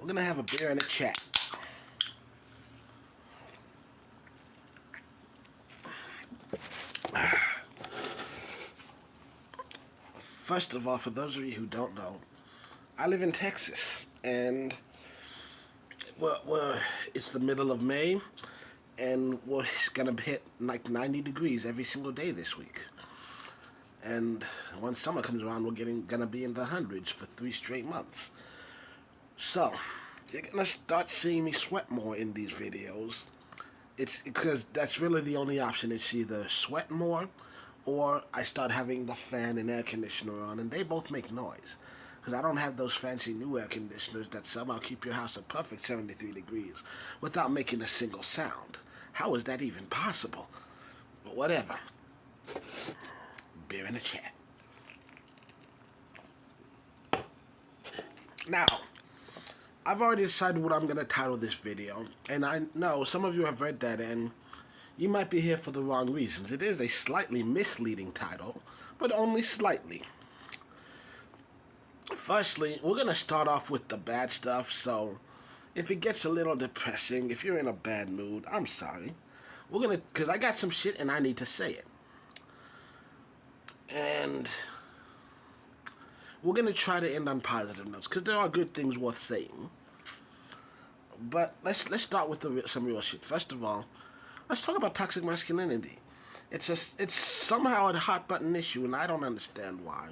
We're gonna have a beer and a chat. First of all, for those of you who don't know, I live in Texas, and it's the middle of May, and it's gonna hit like 90 degrees every single day this week. And when summer comes around, gonna be in the hundreds for 3 straight months. So you're gonna start seeing me sweat more in these videos. It's because that's really the only option. It's either sweat more, or I start having the fan and air conditioner on, and they both make noise. Because I don't have those fancy new air conditioners that somehow keep your house a perfect 73 degrees without making a single sound. How is that even possible? But whatever. Beer in a chat. Now, I've already decided what I'm going to title this video, and I know some of you have read that, and you might be here for the wrong reasons. It is a slightly misleading title, but only slightly. Firstly, we're going to start off with the bad stuff, so if it gets a little depressing, if you're in a bad mood, I'm sorry. Because I got some shit and I need to say it. And we're going to try to end on positive notes, because there are good things worth saying. But let's start with some real shit. First of all, let's talk about toxic masculinity. It's somehow a hot button issue, and I don't understand why.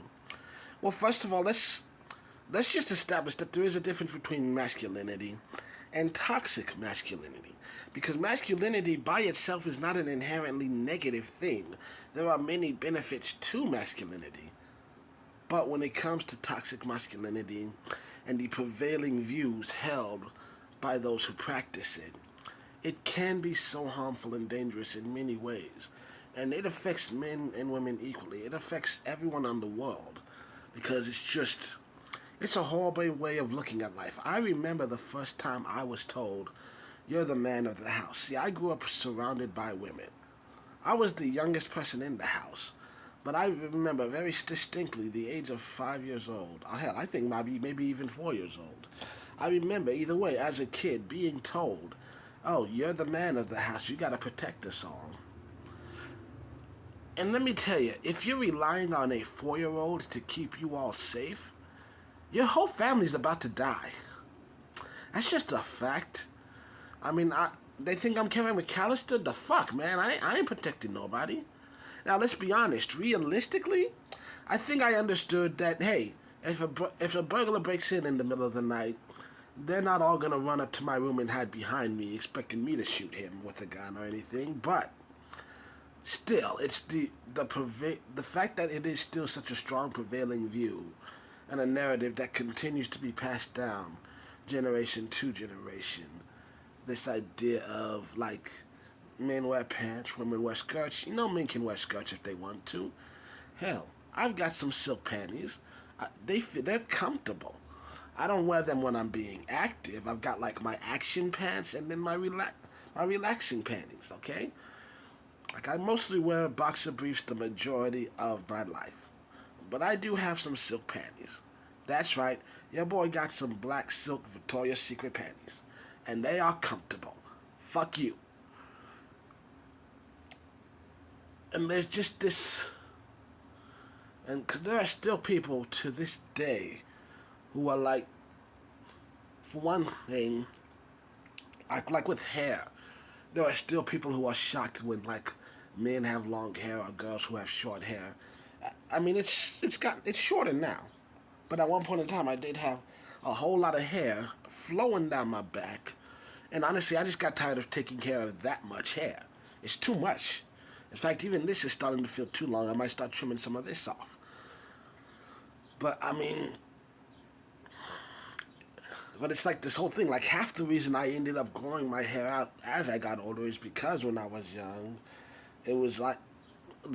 Well, first of all, let's just establish that there is a difference between masculinity and toxic masculinity. Because masculinity by itself is not an inherently negative thing. There are many benefits to masculinity. But when it comes to toxic masculinity and the prevailing views held by those who practice it, it can be so harmful and dangerous in many ways. And it affects men and women equally. It affects everyone in the world. Because it's a horrible way of looking at life. I remember the first time I was told, you're the man of the house. See, I grew up surrounded by women. I was the youngest person in the house. But I remember very distinctly the age of 5 years old. Oh, hell, I think maybe even 4 years old. I remember, either way, as a kid, being told, oh, you're the man of the house. You got to protect us all. And let me tell you, if you're relying on a 4-year-old to keep you all safe, your whole family's about to die. That's just a fact. I mean, they think I'm Kevin McAllister? The fuck, man? I ain't protecting nobody. Now, let's be honest. Realistically, I think I understood that, hey, if a burglar breaks in the middle of the night, they're not all going to run up to my room and hide behind me expecting me to shoot him with a gun or anything. But still, it's the fact that it is still such a strong prevailing view and a narrative that continues to be passed down generation to generation. This idea of, like, men wear pants, women wear skirts. You know men can wear skirts if they want to. Hell, I've got some silk panties. They're comfortable. I don't wear them when I'm being active. I've got, like, my action pants and then my relaxing panties, okay? Like, I mostly wear boxer briefs the majority of my life. But I do have some silk panties. That's right, your boy got some black silk Victoria's Secret panties. And they are comfortable. Fuck you. And there's just this... And cause there are still people to this day who are like... For one thing, like with hair, there are still people who are shocked when, like, men have long hair or girls who have short hair. I mean, it's shorter now. But at one point in time, I did have a whole lot of hair flowing down my back. And honestly, I just got tired of taking care of that much hair. It's too much. In fact, even this is starting to feel too long. I might start trimming some of this off. But, I mean... But it's like this whole thing. Like, half the reason I ended up growing my hair out as I got older is because when I was young, it was like...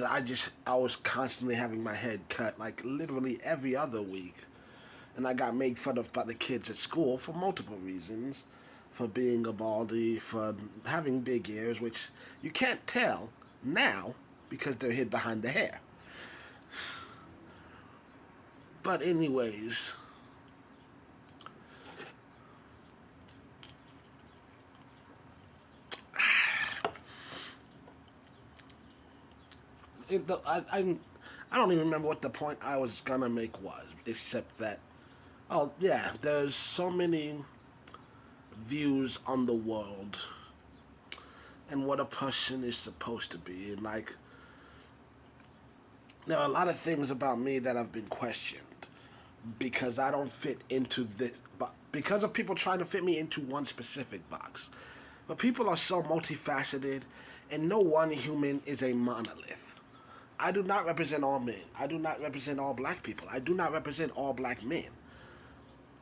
I was constantly having my head cut, like, literally every other week. And I got made fun of by the kids at school for multiple reasons. For being a baldy, for having big ears, which you can't tell now because they're hid behind the hair. But anyways, I don't even remember what the point I was gonna make was, except that, oh yeah, there's so many views on the world and what a person is supposed to be, and like there are a lot of things about me that have been questioned because I don't fit into this, but because of people trying to fit me into one specific box. But people are so multifaceted, and no one human is a monolith. I do not represent all men. I do not represent all black people. I do not represent all black men.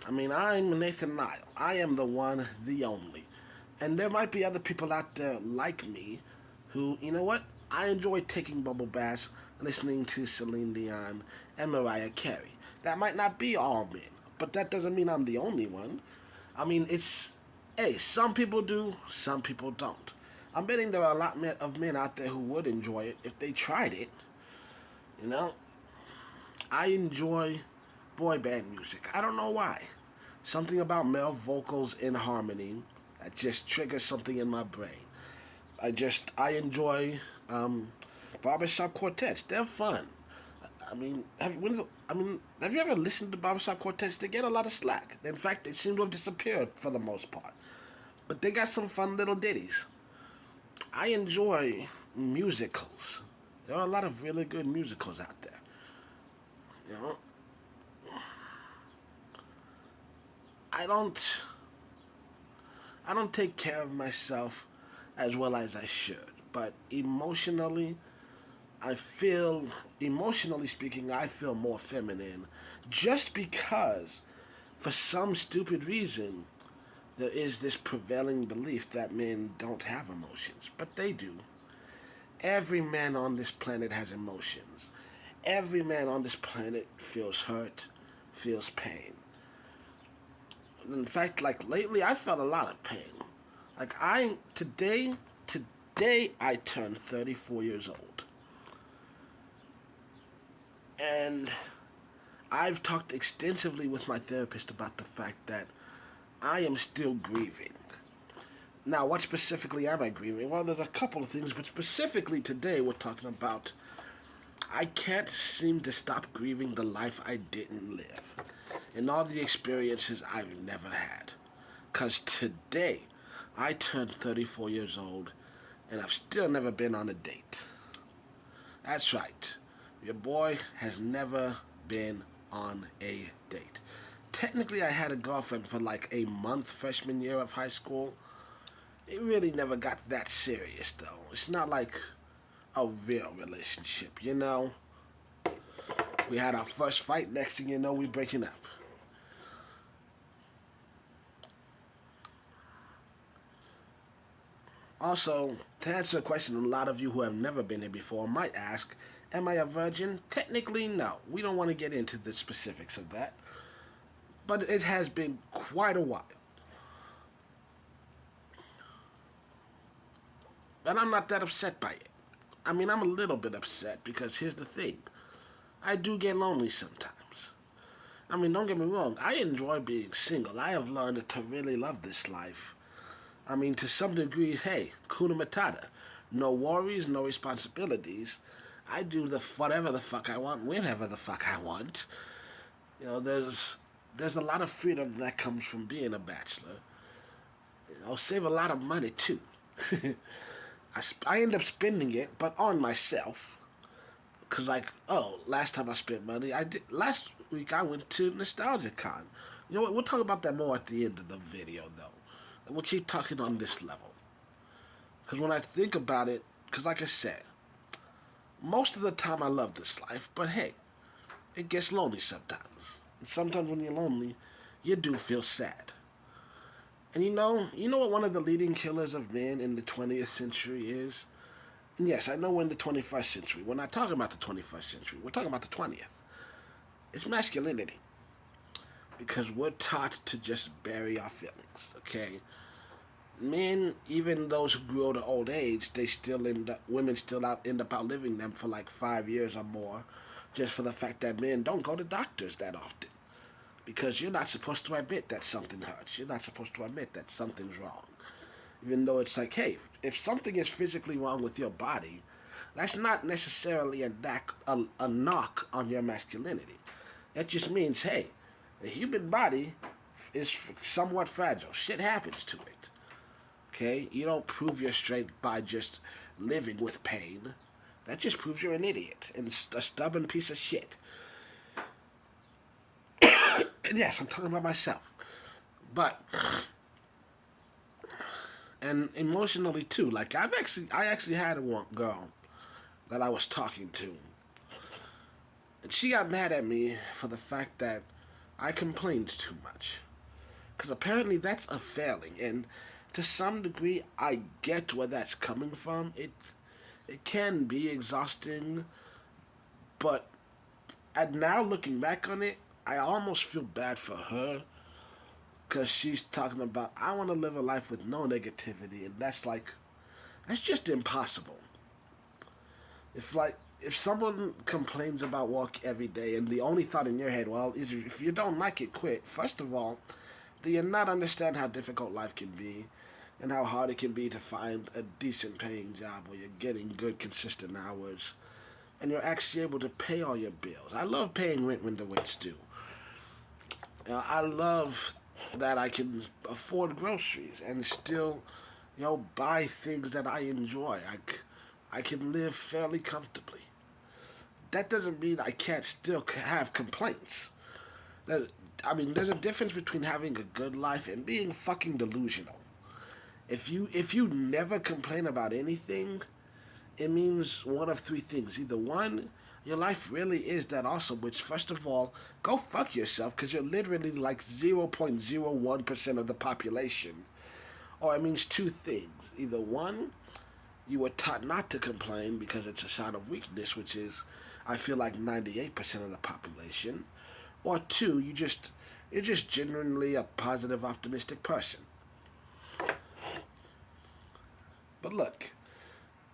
I mean, I'm Nathan Nile. I am the one, the only. And there might be other people out there like me who, you know what? I enjoy taking bubble baths, listening to Celine Dion and Mariah Carey. That might not be all men, but that doesn't mean I'm the only one. I mean, hey, some people do, some people don't. I'm betting there are a lot of men out there who would enjoy it if they tried it. You know, I enjoy boy band music. I don't know why. Something about male vocals in harmony that just triggers something in my brain. I enjoy barbershop quartets. They're fun. Have you ever listened to barbershop quartets? They get a lot of slack. In fact, they seem to have disappeared for the most part. But they got some fun little ditties. I enjoy musicals. There are a lot of really good musicals out there. You know, I don't I don't take care of myself as well as I should. But emotionally speaking, I feel more feminine just because, for some stupid reason, there is this prevailing belief that men don't have emotions. But they do. Every man on this planet has emotions. Every man on this planet feels hurt, feels pain. In fact, like lately, I felt a lot of pain. Today I turned 34 years old. And I've talked extensively with my therapist about the fact that I am still grieving. Now, what specifically am I grieving? Well, there's a couple of things, but specifically today we're talking about I can't seem to stop grieving the life I didn't live and all the experiences I've never had. Because today I turned 34 years old and I've still never been on a date. That's right. Your boy has never been on a date. Technically, I had a girlfriend for like a month freshman year of high school. It really never got that serious, though. It's not like a real relationship, you know? We had our first fight, next thing you know, we breaking up. Also, to answer a question a lot of you who have never been here before might ask, am I a virgin? Technically, no. We don't want to get into the specifics of that. But it has been quite a while. And I'm not that upset by it. I mean, I'm a little bit upset because here's the thing. I do get lonely sometimes. I mean, don't get me wrong. I enjoy being single. I have learned to really love this life. I mean, to some degrees, hey, kuna matata. No worries, no responsibilities. I do whatever the fuck I want, whenever the fuck I want. You know, there's a lot of freedom that comes from being a bachelor. I'll save a lot of money too. I end up spending it, but on myself. Cause like, oh, last time I spent money, last week I went to Nostalgia Con. You know what? We'll talk about that more at the end of the video, though. And we'll keep talking on this level. Cause when I think about it, cause like I said, most of the time I love this life, but hey, it gets lonely sometimes. And sometimes when you're lonely, you do feel sad. And you know what one of the leading killers of men in the 20th century is? And yes, I know we're in the 21st century. We're not talking about the 21st century. We're talking about the 20th. It's masculinity. Because we're taught to just bury our feelings, okay? Men, even those who grow to old age, women still end up outliving them for like 5 years or more, just for the fact that men don't go to doctors that often. Because you're not supposed to admit that something hurts. You're not supposed to admit that something's wrong. Even though it's like, hey, if something is physically wrong with your body, That's not necessarily a knock on your masculinity. That just means, hey, the human body is somewhat fragile. Shit happens to it. Okay? You don't prove your strength by just living with pain. That just proves you're an idiot and a stubborn piece of shit. And yes, I'm talking about myself. But and emotionally too. Like I actually had a one girl that I was talking to, and she got mad at me for the fact that I complained too much. Because apparently that's a failing, and to some degree, I get where that's coming from. It can be exhausting, but and now looking back on it, I almost feel bad for her because she's talking about I want to live a life with no negativity, and that's just impossible. If someone complains about work every day and the only thought in your head, well, is if you don't like it, quit. First of all, do you not understand how difficult life can be and how hard it can be to find a decent paying job where you're getting good, consistent hours and you're actually able to pay all your bills? I love paying rent when the rent's due. I love that I can afford groceries and still, buy things that I enjoy. I can live fairly comfortably. That doesn't mean I can't still have complaints. That, I mean, there's a difference between having a good life and being fucking delusional. If you never complain about anything, it means one of three things. Either one, your life really is that awesome, which first of all, go fuck yourself because you're literally like 0.01% of the population. Or it means two things. Either one, you were taught not to complain because it's a sign of weakness, which is, I feel like 98% of the population. Or two, you're just genuinely a positive, optimistic person. But look,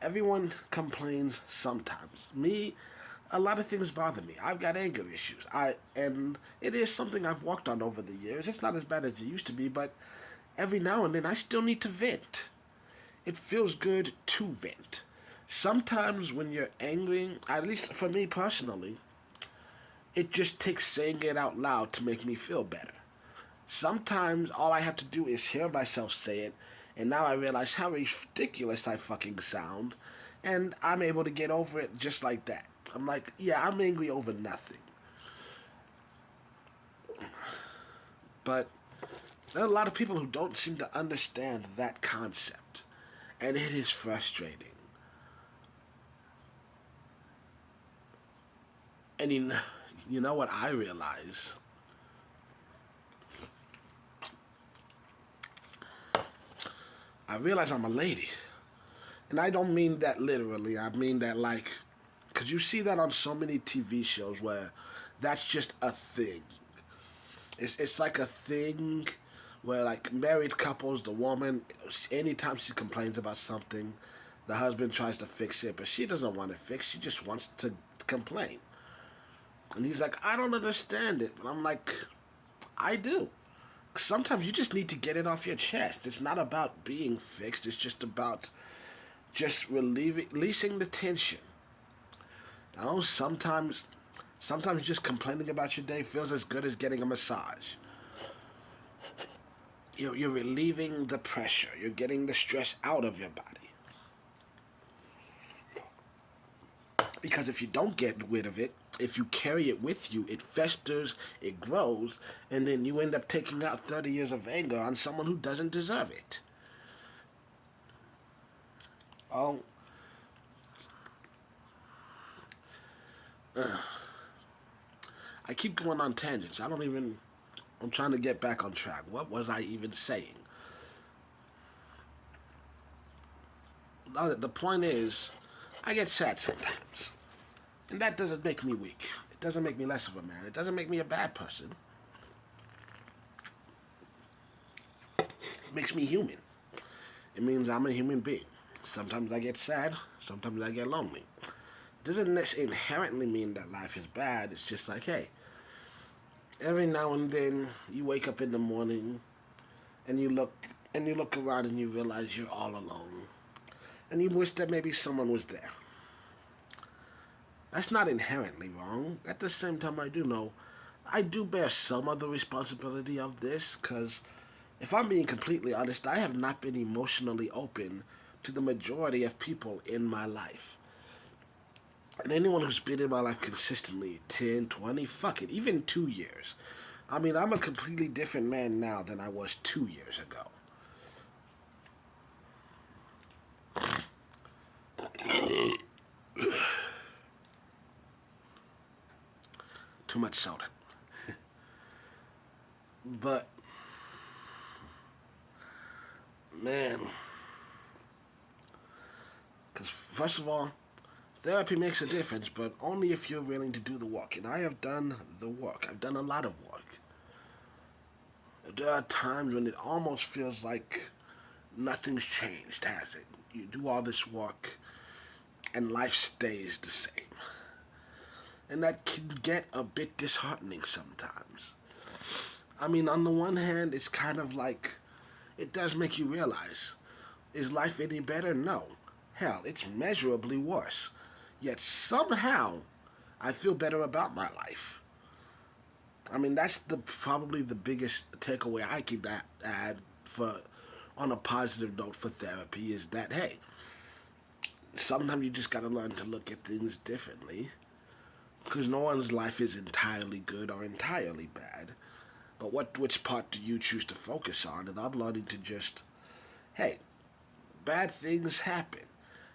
everyone complains sometimes. Me, a lot of things bother me. I've got anger issues. And it is something I've worked on over the years. It's not as bad as it used to be, but every now and then I still need to vent. It feels good to vent. Sometimes when you're angry, at least for me personally, it just takes saying it out loud to make me feel better. Sometimes all I have to do is hear myself say it, and now I realize how ridiculous I fucking sound, and I'm able to get over it just like that. I'm like, yeah, I'm angry over nothing. But there are a lot of people who don't seem to understand that concept, and it is frustrating. And you know what I realize? I realize I'm a lady. And I don't mean that literally. I mean that like, because you see that on so many TV shows where that's just a thing. It's like a thing where like married couples, the woman, anytime she complains about something, the husband tries to fix it, but she doesn't want it fixed. She just wants to complain. And he's like, I don't understand it. But I'm like, I do. Sometimes you just need to get it off your chest. It's not about being fixed. It's just about just releasing the tension. Sometimes just complaining about your day feels as good as getting a massage. You're relieving the pressure. You're getting the stress out of your body. Because if you don't get rid of it, if you carry it with you, it festers, it grows, and then you end up taking out 30 years of anger on someone who doesn't deserve it. Oh, I keep going on tangents. I'm trying to get back on track. What was I even saying? The point is, I get sad sometimes. And that doesn't make me weak. It doesn't make me less of a man. It doesn't make me a bad person. It makes me human. It means I'm a human being. Sometimes I get sad. Sometimes I get lonely. It doesn't inherently mean that life is bad. It's just like, hey, every now and then you wake up in the morning and you look around and you realize you're all alone. And you wish that maybe someone was there. That's not inherently wrong. At the same time, I do bear some of the responsibility of this, because if I'm being completely honest, I have not been emotionally open to the majority of people in my life. And anyone who's been in my life consistently 10, 20, fuck it, even 2 years. I mean, I'm a completely different man now than I was 2 years ago. Too much soda. But, man, because first of all, therapy makes a difference, but only if you're willing to do the work. And I have done the work. I've done a lot of work. There are times when it almost feels like nothing's changed, has it? You do all this work, and life stays the same. And that can get a bit disheartening sometimes. I mean, on the one hand, it's kind of like it does make you realize, is life any better? No. Hell, it's measurably worse. Yet somehow, I feel better about my life. I mean, that's probably the biggest takeaway I can add for on a positive note for therapy is that, hey, sometimes you just gotta learn to look at things differently, because no one's life is entirely good or entirely bad. But which part do you choose to focus on? And I'm learning to just, hey, bad things happen.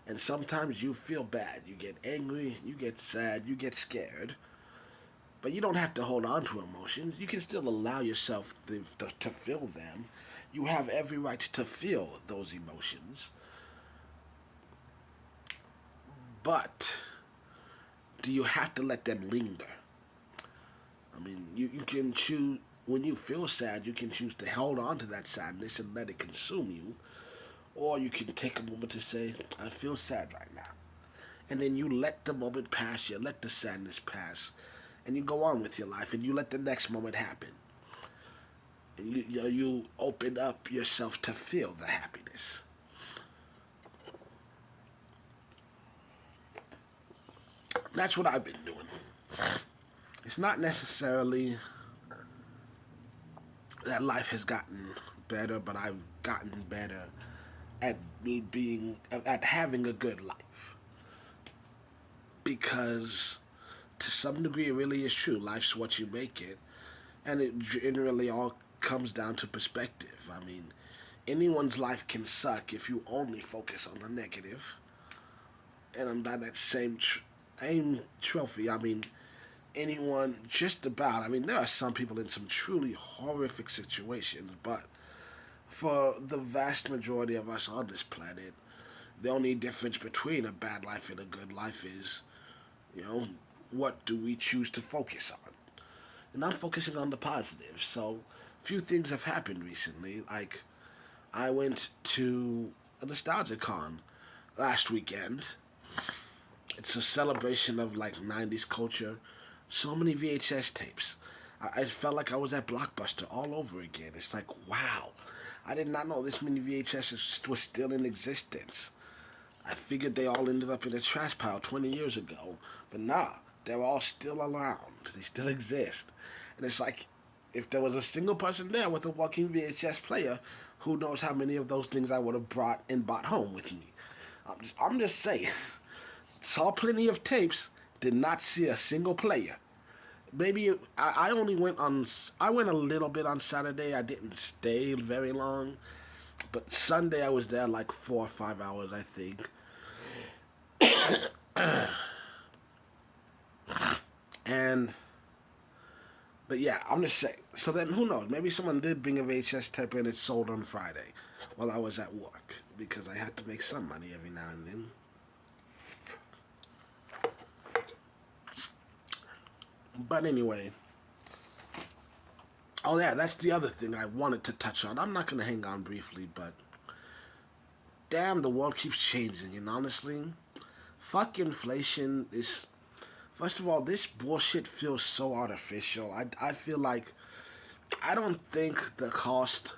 And sometimes you feel bad. You get angry, you get sad, you get scared. But you don't have to hold on to emotions. You can still allow yourself to feel them. You have every right to feel those emotions. But do you have to let them linger? I mean, you can choose, when you feel sad, you can choose to hold on to that sadness and let it consume you. Or you can take a moment to say, I feel sad right now. And then you let the moment pass, you let the sadness pass, and you go on with your life, and you let the next moment happen. And you open up yourself to feel the happiness. That's what I've been doing. It's not necessarily that life has gotten better, but I've gotten better at at having a good life. Because to some degree it really is true. Life's what you make it. And it generally all comes down to perspective. I mean, anyone's life can suck if you only focus on the negative. And by that same trophy, I mean, anyone just about. I mean, there are some people in some truly horrific situations, but for the vast majority of us on this planet, the only difference between a bad life and a good life is, you know, what do we choose to focus on? And I'm focusing on the positive. So, few things have happened recently. Like, I went to a nostalgia con last weekend. It's a celebration of like 90s culture. So many VHS tapes. I felt like I was at Blockbuster all over again. It's like, wow. I did not know this many VHSs were still in existence. I figured they all ended up in a trash pile 20 years ago. But nah, they're all still around. They still exist. And it's like, if there was a single person there with a walking VHS player, who knows how many of those things I would have brought and bought home with me. I'm just saying. Saw plenty of tapes, did not see a single player. Maybe I only went on. I went a little bit on Saturday. I didn't stay very long, but Sunday I was there like 4 or 5 hours, I think. And but yeah, I'm just saying. So then, who knows? Maybe someone did bring a VHS tape and it sold on Friday, while I was at work, because I had to make some money every now and then. But anyway, oh yeah, that's the other thing I wanted to touch on. I'm not gonna hang on briefly, but damn, the world keeps changing, and honestly, fuck inflation is. First of all, this bullshit feels so artificial. I feel like I don't think the cost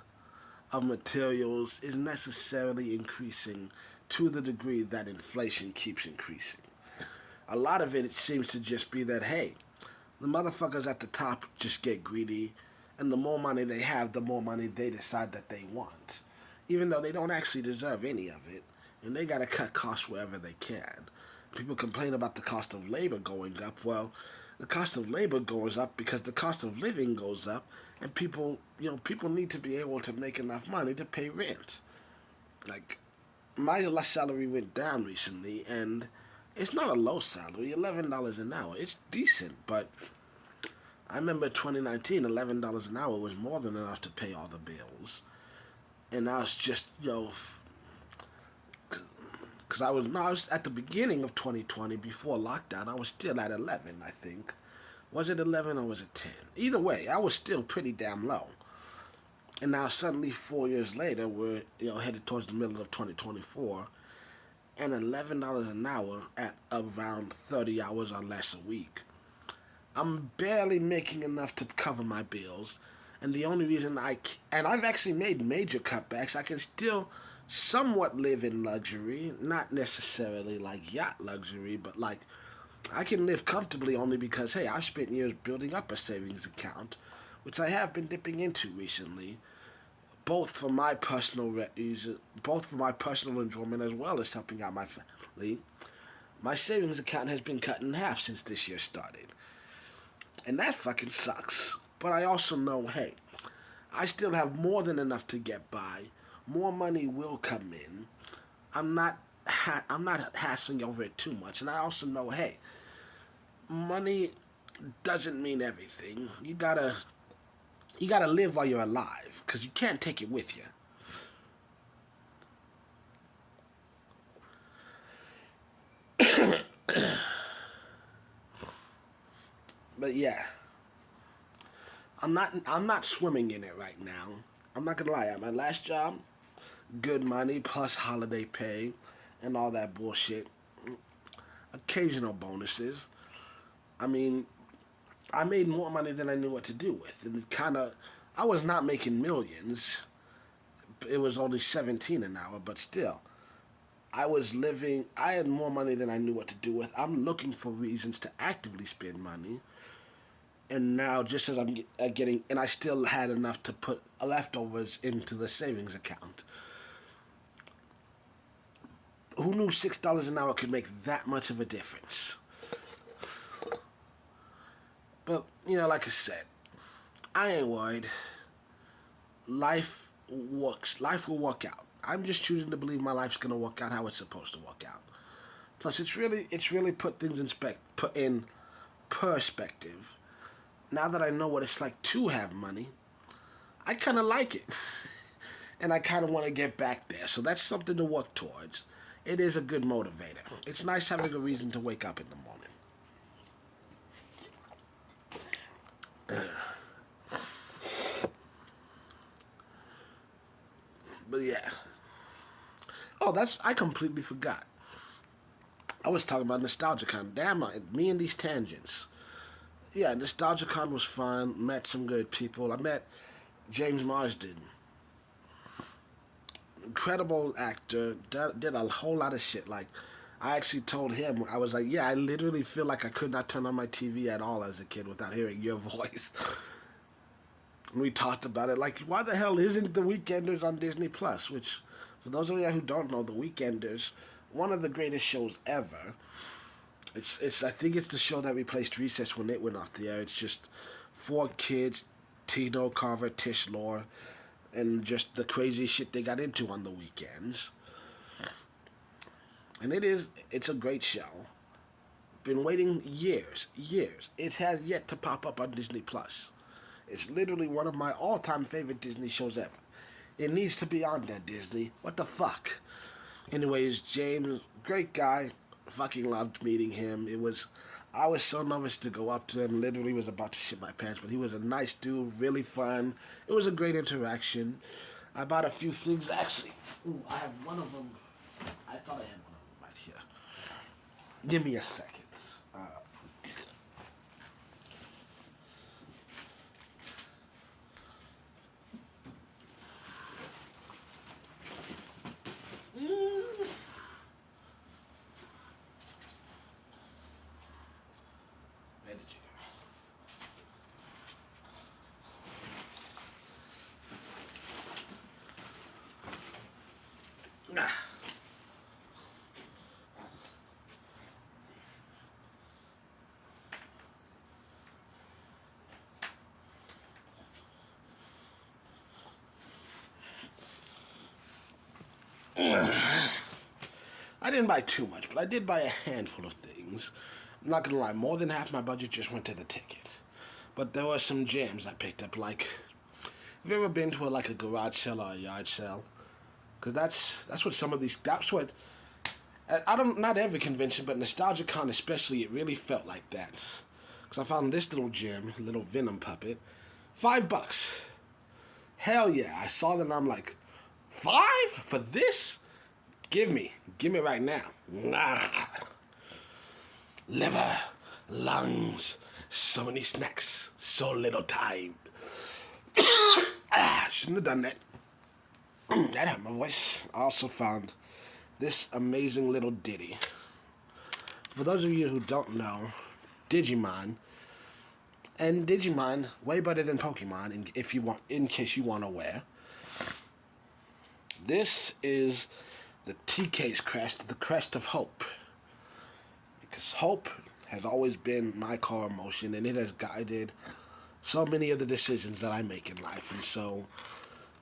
of materials is necessarily increasing to the degree that inflation keeps increasing. A lot of it seems to just be that, hey, the motherfuckers at the top just get greedy, and the more money they have, the more money they decide that they want, even though they don't actually deserve any of it, and they gotta cut costs wherever they can. People complain about the cost of labor going up. Well, the cost of labor goes up because the cost of living goes up, and people need to be able to make enough money to pay rent. Like, my salary went down recently, and it's not a low salary, $11 an hour. It's decent, but I remember 2019, $11 an hour was more than enough to pay all the bills. And I was just, because I was at the beginning of 2020, before lockdown, I was still at 11, I think. Was it 11 or was it 10? Either way, I was still pretty damn low. And now suddenly 4 years later, we're headed towards the middle of 2024, and $11 an hour at around 30 hours or less a week. I'm barely making enough to cover my bills, and the only reason and I've actually made major cutbacks. I can still somewhat live in luxury, not necessarily like yacht luxury, but like I can live comfortably only because, hey, I spent years building up a savings account, which I have been dipping into recently, both for my both for my personal enjoyment as well as helping out my family. My savings account has been cut in half since this year started. And that fucking sucks. But I also know, hey, I still have more than enough to get by. More money will come in. I'm not hassling over it too much. And I also know, hey, money doesn't mean everything. You gotta live while you're alive, because you can't take it with you. But yeah, I'm not swimming in it right now. I'm not gonna lie. At my last job, good money plus holiday pay, and all that bullshit. Occasional bonuses. I mean, I made more money than I knew what to do with, and I was not making millions. It was only 17 an hour, but still, I had more money than I knew what to do with. I'm looking for reasons to actively spend money. And now, just as I'm getting, and I still had enough to put leftovers into the savings account. Who knew $6 an hour could make that much of a difference? But, like I said, I ain't worried. Life works. Life will work out. I'm just choosing to believe my life's gonna work out how it's supposed to work out. Plus, it's really put things put in perspective. Now that I know what it's like to have money, I kind of like it, and I kind of want to get back there. So that's something to work towards. It is a good motivator. It's nice having a reason to wake up in the morning. But yeah. Oh, I completely forgot. I was talking about NostalgiaCon. Damn, me and these tangents. Yeah, NostalgiaCon was fun. Met some good people. I met James Marsden. Incredible actor. Did a whole lot of shit. Like, I actually told him, I was like, yeah, I literally feel like I could not turn on my TV at all as a kid without hearing your voice. And we talked about it. Like, why the hell isn't The Weekenders on Disney Plus? Which, for those of you who don't know, The Weekenders, one of the greatest shows ever. I think it's the show that replaced Recess when it went off the air. It's just four kids, Tino, Carver, Tish, Lore, and just the crazy shit they got into on the weekends. And it's a great show. Been waiting years. It has yet to pop up on Disney Plus. It's literally one of my all-time favorite Disney shows ever. It needs to be on there, Disney. What the fuck? Anyways, James, great guy. Fucking loved meeting him. I was so nervous to go up to him. Literally was about to shit my pants, but he was a nice dude, really fun. It was a great interaction. I bought a few things, actually. Ooh, I have one of them. I thought I had one of them right here. Give me a second. I didn't buy too much, but I did buy a handful of things. I'm not gonna lie, more than half my budget just went to the ticket. But there were some gems I picked up, like, have you ever been to a garage sale or a yard sale? Because that's what some of these, that's what, I don't, not every convention, but NostalgiaCon especially, it really felt like that. Because I found this little gem, little Venom puppet, $5. Hell yeah, I saw that and I'm like, 5 for this? Give me right now. Nah. Liver, lungs, so many snacks, so little time. Shouldn't have done that. That hurt my voice. I also found this amazing little ditty. For those of you who don't know, Digimon, and Digimon way better than Pokemon. If you want, in case you want to wear, this is the TK's crest, the crest of hope. Because hope has always been my core emotion, and it has guided so many of the decisions that I make in life. And so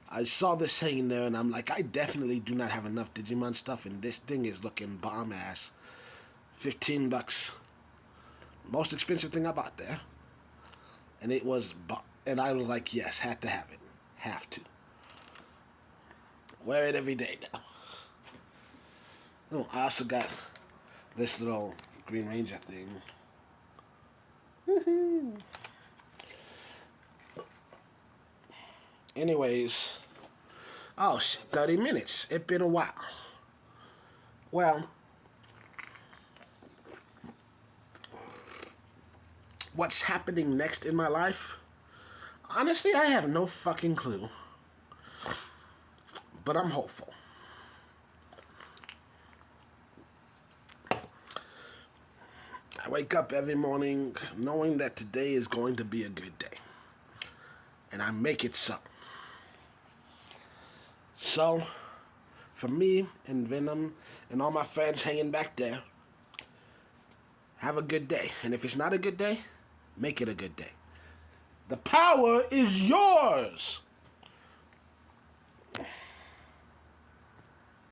I saw this hanging there, and I'm like, I definitely do not have enough Digimon stuff, and this thing is looking bomb ass. $15. Most expensive thing I bought there. And it was, and I was like, yes, had to have it. Have to. Wear it every day now. Oh, I also got this little Green Ranger thing. Woohoo! Anyways, oh shit, 30 minutes. It's been a while. Well, what's happening next in my life? Honestly, I have no fucking clue. But I'm hopeful. I wake up every morning knowing that today is going to be a good day. And I make it so. So, for me and Venom and all my friends hanging back there, have a good day. And if it's not a good day, make it a good day. The power is yours.